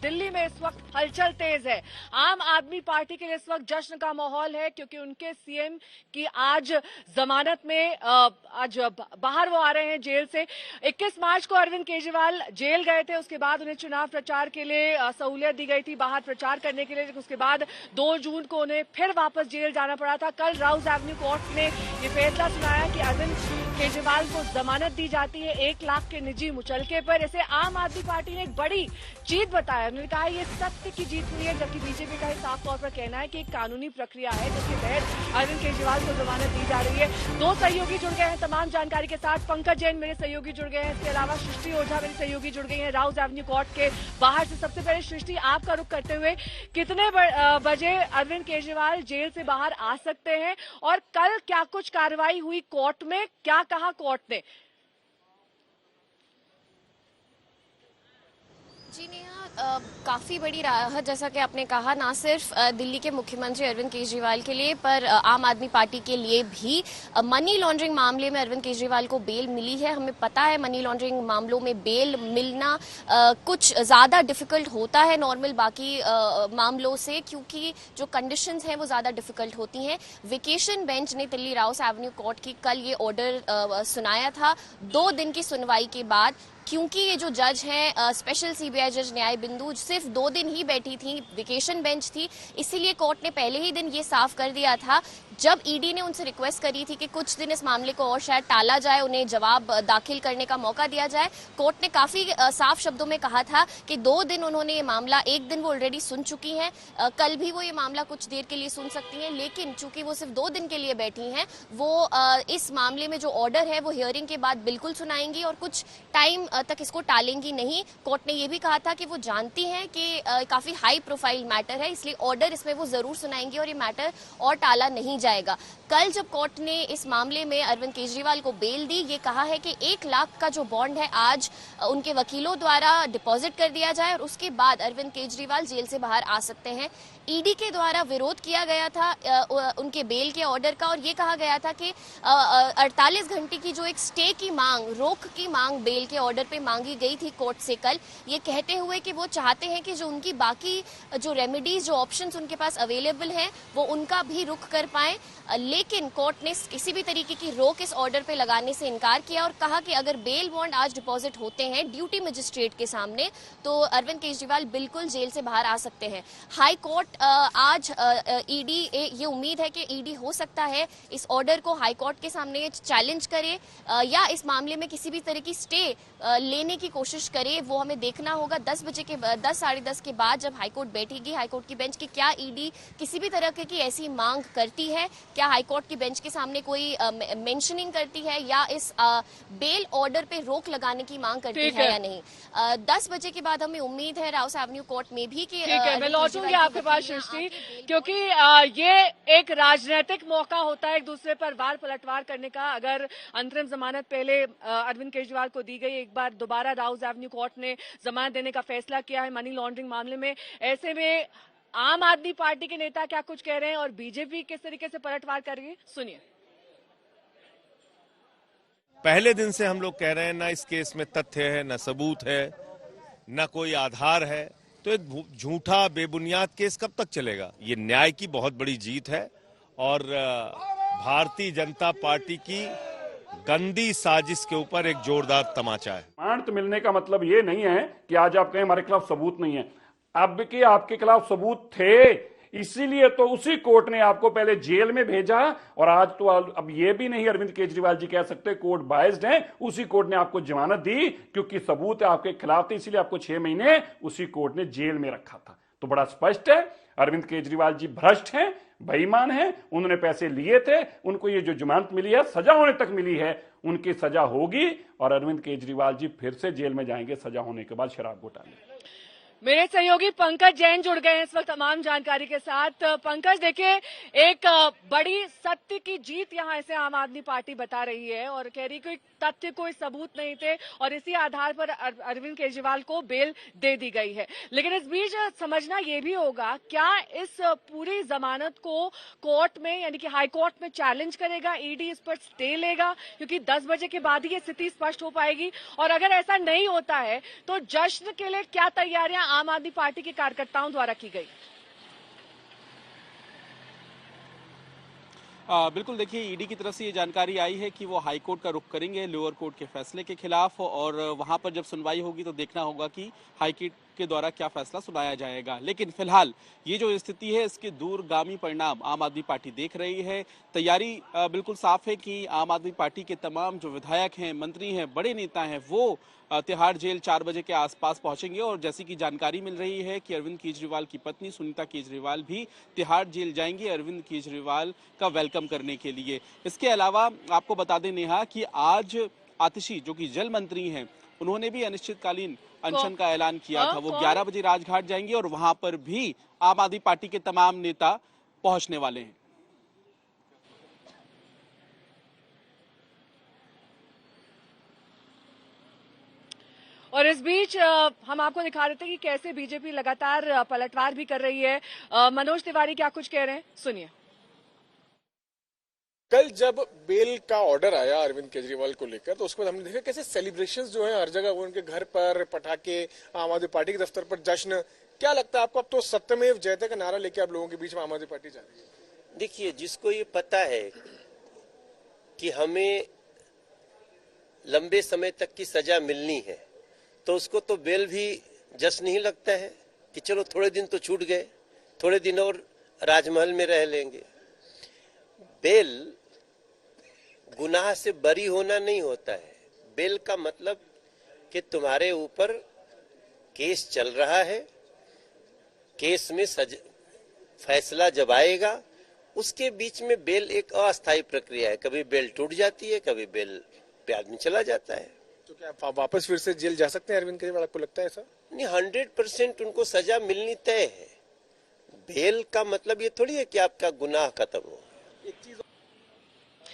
दिल्ली में इस वक्त हलचल तेज है। आम आदमी पार्टी के लिए इस वक्त जश्न का माहौल है क्योंकि उनके सीएम की आज जमानत में आज बाहर वो आ रहे हैं जेल से। 21 मार्च को अरविंद केजरीवाल जेल गए थे, उसके बाद उन्हें चुनाव प्रचार के लिए सहूलियत दी गई थी बाहर प्रचार करने के लिए, लेकिन उसके बाद 2 जून को उन्हें फिर वापस जेल जाना पड़ा था। कल राउज एवेन्यू कोर्ट ने ये फैसला सुनाया कि अरविंद केजरीवाल को जमानत दी जाती है 1 लाख के निजी मुचलके पर। इसे आम आदमी पार्टी ने एक बड़ी जीत बताया। उन्होंने कहा ये सत्य की जीत हुई है, जबकि बीजेपी का साफ तौर पर कहना है कि एक कानूनी प्रक्रिया है जिसके तहत अरविंद केजरीवाल को जमानत दी जा रही है। 2 सहयोगी जुड़ गए हैं तमाम जानकारी के साथ। पंकज जैन मेरे सहयोगी जुड़ गए हैं, इसके अलावा सृष्टि ओझा मेरी सहयोगी जुड़ गई हैं राउज एवेन्यू कोर्ट के बाहर से। सबसे पहले सृष्टि, आपका रुख करते हुए, कितने बजे अरविंद केजरीवाल जेल से बाहर आ सकते हैं और कल क्या कुछ कार्रवाई हुई कोर्ट में, क्या कहा कोर्ट ने? जी नेहा, काफ़ी बड़ी राहत, जैसा कि आपने कहा, ना सिर्फ दिल्ली के मुख्यमंत्री अरविंद केजरीवाल के लिए पर आम आदमी पार्टी के लिए भी। मनी लॉन्ड्रिंग मामले में अरविंद केजरीवाल को बेल मिली है। हमें पता है मनी लॉन्ड्रिंग मामलों में बेल मिलना कुछ ज़्यादा डिफिकल्ट होता है नॉर्मल बाकी मामलों से, क्योंकि जो कंडीशंस हैं वो ज़्यादा डिफिकल्ट होती हैं। वेकेशन बेंच ने दिल्ली राउस एवेन्यू कोर्ट की कल ये ऑर्डर सुनाया था 2 दिन की सुनवाई के बाद। क्योंकि ये जो जज हैं स्पेशल सीबीआई जज न्याय बिंदु सिर्फ 2 दिन ही बैठी थी, वेकेशन बेंच थी, इसीलिए कोर्ट ने पहले ही दिन ये साफ कर दिया था। जब ईडी ने उनसे रिक्वेस्ट करी थी कि कुछ दिन इस मामले को और शायद टाला जाए, उन्हें जवाब दाखिल करने का मौका दिया जाए, कोर्ट ने काफी साफ शब्दों में कहा था कि 2 दिन उन्होंने ये मामला, 1 दिन वो ऑलरेडी सुन चुकी हैं, कल भी वो ये मामला कुछ देर के लिए सुन सकती हैं, लेकिन चूंकि वो सिर्फ 2 दिन के लिए बैठी हैं, वो इस मामले में जो ऑर्डर है वो हियरिंग के बाद बिल्कुल सुनाएंगी और कुछ टाइम तक इसको टालेंगी नहीं। कोर्ट ने यह भी कहा था कि वो जानती हैं कि काफी हाई प्रोफाइल मैटर है, इसलिए ऑर्डर इसमें वो जरूर सुनाएंगी और ये मैटर और टाला नहीं जाएगा। कल जब कोर्ट ने इस मामले में अरविंद केजरीवाल को बेल दी, ये कहा है कि 1 लाख का जो बॉन्ड है आज उनके वकीलों द्वारा डिपॉजिट कर दिया जाए और उसके बाद अरविंद केजरीवाल जेल से बाहर आ सकते हैं। ईडी के द्वारा विरोध किया गया था उनके बेल के ऑर्डर का और ये कहा गया था कि 48 घंटे की जो एक स्टे की मांग, रोक की मांग बेल के ऑर्डर पे मांगी गई थी कोर्ट से कल, ये कहते हुए कि वो चाहते हैं कि जो उनकी बाकी जो रेमेडीज, जो ऑप्शंस उनके पास अवेलेबल हैं, वो उनका भी रुख कर पाए। लेकिन कोर्ट ने किसी भी तरीके की रोक इस ऑर्डर पे लगाने से इनकार किया और कहा कि अगर बेल बॉन्ड आज डिपॉजिट होते हैं ड्यूटी मजिस्ट्रेट के सामने तो अरविंद केजरीवाल बिल्कुल जेल से बाहर आ सकते हैं। हाई कोर्ट आज ईडी, ये उम्मीद है कि ईडी हो सकता है इस ऑर्डर को हाई कोर्ट के सामने चैलेंज करे या इस मामले में किसी भी तरह की स्टे लेने की कोशिश करे। वो हमें देखना होगा 10 बजे के 10 साढ़े 10 के बाद जब हाईकोर्ट बैठेगी, हाईकोर्ट की बेंच की, क्या ईडी किसी भी तरह की ऐसी मांग करती है, क्या हाईकोर्ट की बेंच के सामने कोई मेंशनिंग करती है या इस बेल ऑर्डर पे रोक लगाने की मांग करती है या नहीं। 10 बजे के बाद हमें उम्मीद है राउस एवेन्यू कोर्ट में भी कि मैं लौटूंगी आपके पास सृष्टि, क्योंकि ये एक राजनीतिक मौका होता है एक दूसरे पर वार पलटवार करने का। अगर अंतरिम जमानत पहले अरविंद केजरीवाल को दी गई, एक बार दोबारा राउस एवेन्यू कोर्ट ने जमानत देने का फैसला किया है मनी लॉन्ड्रिंग मामले में, ऐसे में आम आदमी पार्टी के नेता क्या कुछ कह रहे हैं और बीजेपी किस तरीके से पलटवार कर रही है, सुनिए। पहले दिन से हम लोग कह रहे हैं ना इस केस में तथ्य है, ना सबूत है, ना कोई आधार है, तो एक झूठा बेबुनियाद केस कब तक चलेगा। ये न्याय की बहुत बड़ी जीत है और भारतीय जनता पार्टी की गंदी साजिश के ऊपर एक जोरदार तमाचा है। जमानत मिलने का मतलब ये नहीं है कि आज आप कहें हमारे खिलाफ सबूत नहीं है। अब के आपके खिलाफ सबूत थे, इसीलिए तो उसी कोर्ट ने आपको पहले जेल में भेजा और आज तो अब ये भी नहीं अरविंद केजरीवाल जी कह सकते कोर्ट बायस्ड है, उसी कोर्ट ने आपको जमानत दी क्योंकि सबूत आपके खिलाफ थे, इसीलिए आपको 6 महीने उसी कोर्ट ने जेल में रखा था। तो बड़ा स्पष्ट है अरविंद केजरीवाल जी भ्रष्ट हैं, बेईमान हैं, उन्होंने पैसे लिए थे, उनको ये जो जमानत मिली है, सजा होने तक मिली है, उनकी सजा होगी और अरविंद केजरीवाल जी फिर से जेल में जाएंगे सजा होने के बाद शराब घोटाले। मेरे सहयोगी पंकज जैन जुड़ गए हैं इस वक्त तमाम जानकारी के साथ। पंकज, देखिए एक बड़ी सत्य की जीत यहाँ ऐसे आम आदमी पार्टी बता रही है और कह रही कि तथ्य कोई सबूत नहीं थे और इसी आधार पर अरविंद केजरीवाल को बेल दे दी गई है। लेकिन इस बीच समझना यह भी होगा, क्या इस पूरी जमानत को कोर्ट में यानी कि हाई कोर्ट में चैलेंज करेगा ईडी, इस पर स्टे लेगा, क्योंकि 10 बजे के बाद ही ये स्थिति स्पष्ट हो पाएगी। और अगर ऐसा नहीं होता है तो जश्न के लिए क्या तैयारियां आम आदमी पार्टी के कार्यकर्ताओं द्वारा की गई? बिल्कुल, देखिए ईडी की तरफ से ये जानकारी आई है कि वो हाई कोर्ट का रुख करेंगे लोअर कोर्ट के फैसले के खिलाफ, और वहां पर जब सुनवाई होगी तो देखना होगा कि हाई कोर्ट के द्वारा क्या फैसला सुनाया जाएगा। लेकिन फिलहाल ये जो स्थिति है इसके दूरगामी परिणाम आम आदमी पार्टी देख रही है। तैयारी बिल्कुल साफ है कि आम आदमी पार्टी के तमाम जो विधायक हैं, मंत्री हैं, बड़े नेता हैं, वो तिहाड़ जेल 4 बजे के आसपास पहुंचेंगे। और जैसी कि जानकारी मिल रही है कि अरविंद केजरीवाल की पत्नी सुनीता केजरीवाल भी तिहाड़ जेल जाएंगी अरविंद केजरीवाल का वेलकम करने के लिए। इसके अलावा आपको बता दें नेहा कि आज आतिशी जो कि जल मंत्री हैं, उन्होंने भी अनिश्चितकालीन अनशन का ऐलान किया था। वो 11 बजे राजघाट जाएंगे और वहां पर भी आम आदमी पार्टी के तमाम नेता पहुंचने वाले हैं। और इस बीच हम आपको दिखा देते हैं कि कैसे बीजेपी लगातार पलटवार भी कर रही है। मनोज तिवारी क्या कुछ कह रहे हैं, सुनिए। कल जब बेल का ऑर्डर आया अरविंद केजरीवाल को लेकर, तो उसके बाद हमने देखा कैसे सेलिब्रेशंस जो है हर जगह, वो उनके घर पर पटाखे, आम आदमी पार्टी के दफ्तर पर जश्न। क्या लगता है आपको, अब तो सत्यमेव जयते का नारा लेके आप लोगों के बीच में आम आदमी पार्टी जा रही है? देखिए, जिसको ये पता है कि हमें लंबे समय तक की सजा मिलनी है, तो उसको तो बेल भी जश्न ही लगता है कि चलो थोड़े दिन तो छूट गए, थोड़े दिन और राजमहल में रह लेंगे। बेल गुनाह से बरी होना नहीं होता है। बेल का मतलब कि तुम्हारे ऊपर केस चल रहा है, केस में फैसला जब आएगा, उसके बीच में बेल एक अस्थायी प्रक्रिया है। कभी बेल टूट जाती है, कभी बेल पे आदमी चला जाता है। तो क्या वापस फिर से जेल जा सकते हैं अरविंद केजरीवाल, आपको लगता है ऐसा? नहीं, 100% उनको सजा मिलनी तय है। बेल का मतलब ये थोड़ी है कि आपका गुनाह खत्म हो। एक चीज